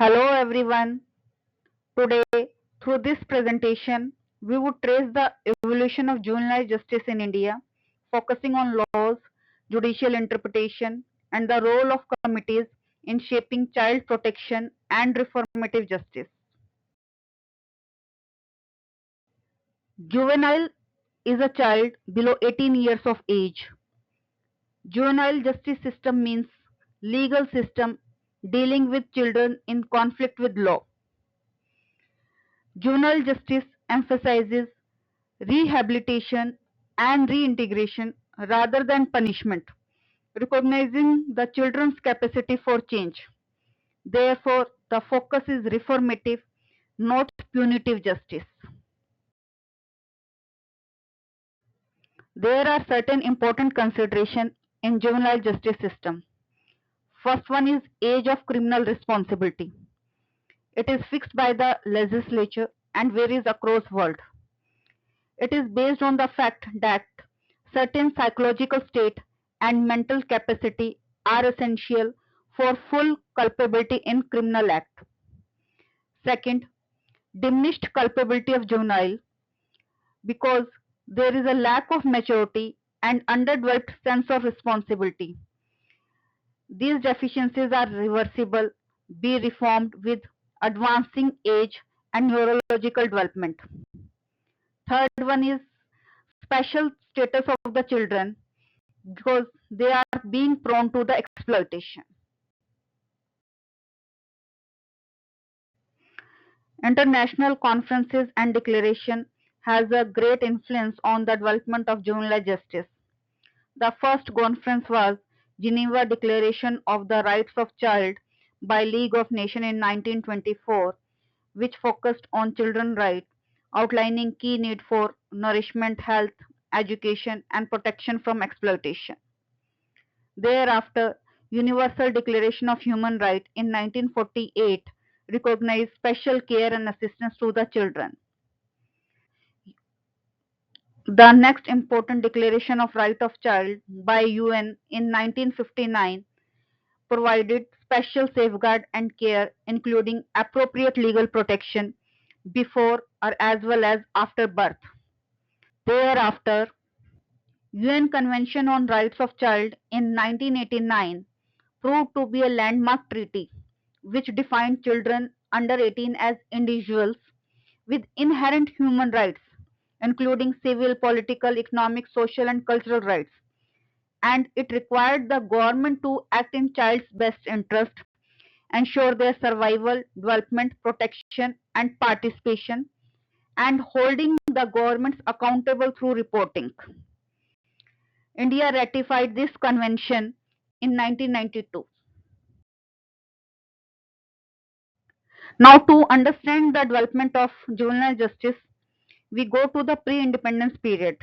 Hello everyone. Today, through this presentation, we would trace the evolution of juvenile justice in India, focusing on laws, judicial interpretation, and the role of committees in shaping child protection and reformative justice. Juvenile is a child below 18 years of age. Juvenile justice system means legal system dealing with children in conflict with law. Juvenile justice emphasizes rehabilitation and reintegration rather than punishment, recognizing the children's capacity for change. Therefore, the focus is reformative, not punitive justice. There are certain important considerations in juvenile justice system. First one is age of criminal responsibility. It is fixed by the legislature and varies across world. It is based on the fact that certain psychological state and mental capacity are essential for full culpability in criminal act. Second, diminished culpability of juvenile because there is a lack of maturity and underdeveloped sense of responsibility. These deficiencies are reversible, be reformed with advancing age and neurological development. Third one is special status of the children because they are being prone to the exploitation. International conferences and declaration has a great influence on the development of juvenile justice. The first conference was Geneva Declaration of the Rights of Child by League of Nations in 1924, which focused on children's rights, outlining key need for nourishment, health, education, and protection from exploitation. Thereafter, Universal Declaration of Human Rights in 1948 recognized special care and assistance to the children. The next important Declaration of Right of Child by UN in 1959 provided special safeguard and care, including appropriate legal protection before or as well as after birth. Thereafter, UN Convention on Rights of Child in 1989 proved to be a landmark treaty which defined children under 18 as individuals with inherent human rights, including civil, political, economic, social, and cultural rights. And it required the government to act in child's best interest, ensure their survival, development, protection, and participation, and holding the governments accountable through reporting. India ratified this convention in 1992. Now, to understand the development of juvenile justice, we go to the pre-independence period.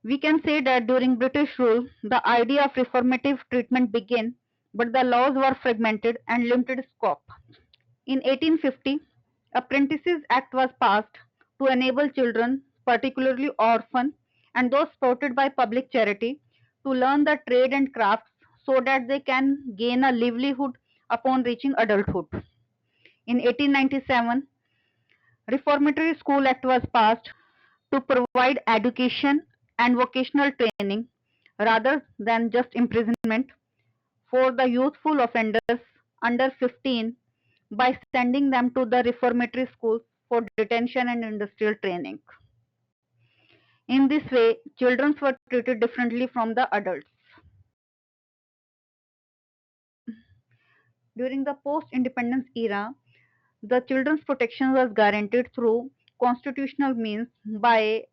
We can say that during British rule, the idea of reformative treatment began, but the laws were fragmented and limited scope. In 1850, Apprentices Act was passed to enable children, particularly orphans and those supported by public charity, to learn the trade and crafts so that they can gain a livelihood upon reaching adulthood. In 1897, Reformatory School Act was passed to provide education and vocational training rather than just imprisonment for the youthful offenders under 15 by sending them to the reformatory schools for detention and industrial training. In this way, children were treated differently from the adults. During the post-independence era, the children's protection was guaranteed through constitutional means by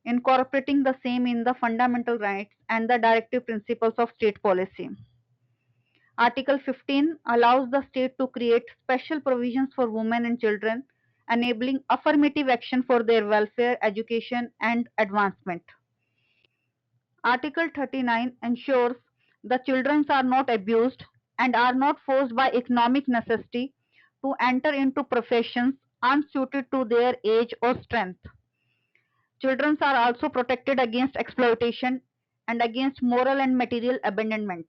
incorporating the same in the fundamental rights and the directive principles of state policy. Article 15 allows the state to create special provisions for women and children, enabling affirmative action for their welfare, education, and advancement. Article 39 ensures the children are not abused and are not forced by economic necessity to enter into professions unsuited to their age or strength. Children are also protected against exploitation and against moral and material abandonment.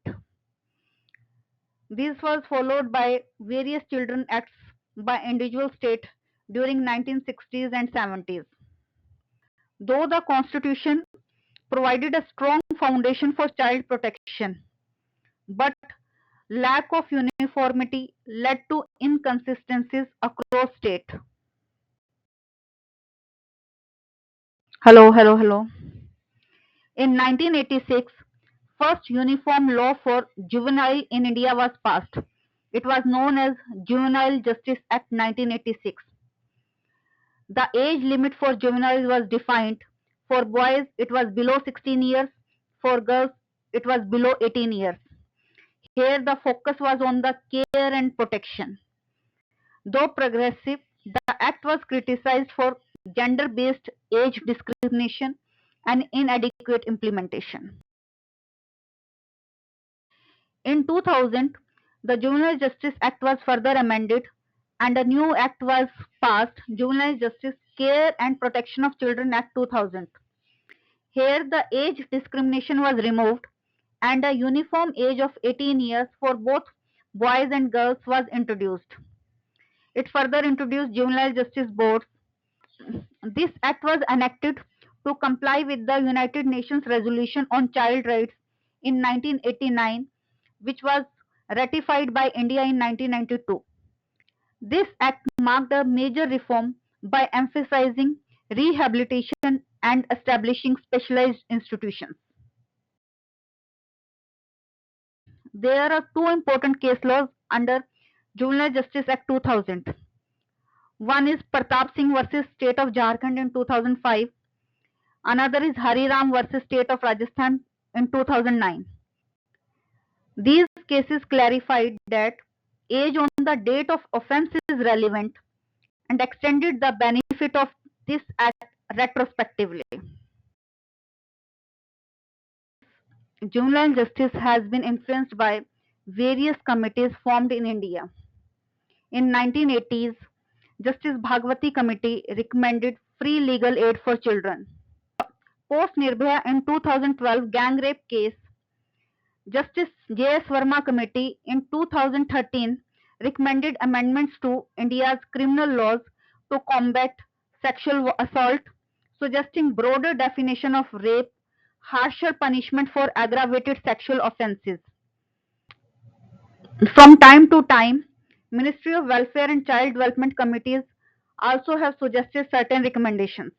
This was followed by various children acts by individual state during 1960s and 70s. Though the constitution provided a strong foundation for child protection, but lack of uniformity led to inconsistencies across state. Hello. In 1986, first uniform law for juvenile in India was passed. It was known as Juvenile Justice Act 1986. The age limit for juveniles was defined. For boys, it was below 16 years. For girls, it was below 18 years. Here, the focus was on the care and protection. Though progressive, the act was criticized for gender based age discrimination and inadequate implementation. In 2000, the Juvenile Justice Act was further amended and a new act was passed, Juvenile Justice Care and Protection of Children Act 2000. Here, the age discrimination was removed and a uniform age of 18 years for both boys and girls was introduced. It further introduced juvenile justice boards. This act was enacted to comply with the United Nations Resolution on Child Rights in 1989, which was ratified by India in 1992. This act marked a major reform by emphasizing rehabilitation and establishing specialized institutions. There are two important case laws under Juvenile Justice Act 2000. One is Pratap Singh versus State of Jharkhand in 2005. Another is Hari Ram versus State of Rajasthan in 2009. These cases clarified that age on the date of offence is relevant and extended the benefit of this act retrospectively. Juvenile justice has been influenced by various committees formed in India. In 1980s, Justice Bhagwati Committee recommended free legal aid for children. Post Nirbhaya in 2012 gang rape case, Justice J.S. Verma Committee in 2013 recommended amendments to India's criminal laws to combat sexual assault, suggesting broader definition of rape, harsher punishment for aggravated sexual offences. From time to time, Ministry of Welfare and Child Development committees also have suggested certain recommendations.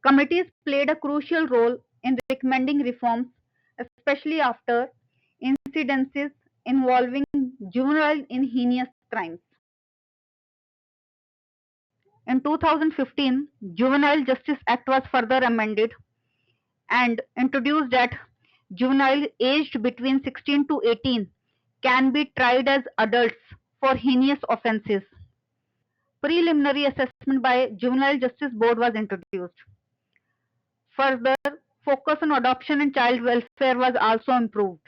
Committees played a crucial role in recommending reforms, especially after incidences involving juvenile in heinous crimes. In 2015, Juvenile Justice Act was further amended and introduced that juvenile aged between 16 to 18 can be tried as adults for heinous offences. Preliminary assessment by Juvenile Justice Board was introduced. Further, focus on adoption and child welfare was also improved.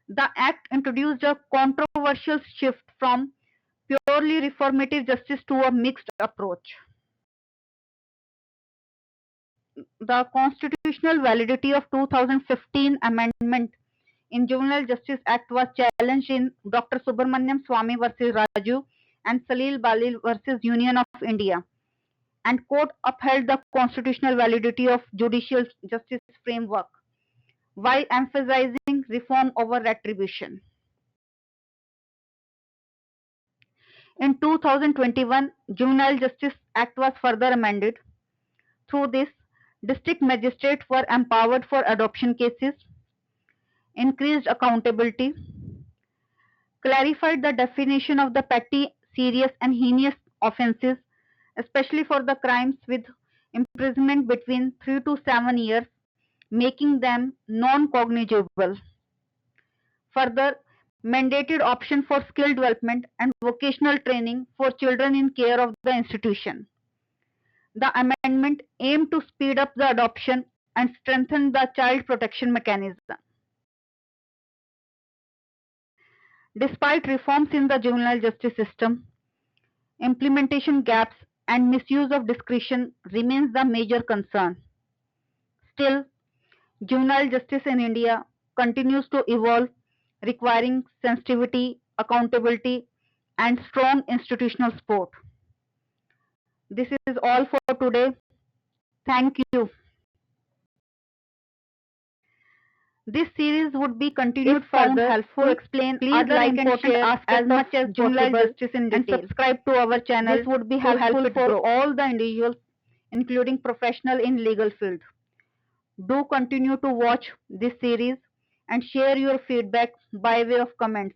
The act introduced a controversial shift from purely reformative justice to a mixed approach. The constitutional validity of 2015 amendment in Juvenile Justice Act was challenged in Dr. Subramaniam Swamy versus Raju and Salil Bali versus Union of India, and court upheld the constitutional validity of judicial justice framework while emphasizing reform over retribution. In 2021, Juvenile Justice Act was further amended. Through this, district magistrates were empowered for adoption cases, increased accountability, clarified the definition of the petty, serious, and heinous offences, especially for the crimes with imprisonment between 3 to 7 years, making them non-cognizable. Further, mandated option for skill development and vocational training for children in care of the institution. The amendment aimed to speed up the adoption and strengthen the child protection mechanism. Despite reforms in the juvenile justice system, implementation gaps and misuse of discretion remains the major concern. Still, juvenile justice in India continues to evolve requiring sensitivity, accountability, and strong institutional support. This is all for today. Thank you. This series would be continued If found further helpful, to explain please other like and important share aspects as of much as juvenile possible justice in and detail. subscribe to our channel This would be to help helpful it for grow. all the individuals, including professional in legal field. Do continue to watch this series and share your feedback by way of comments.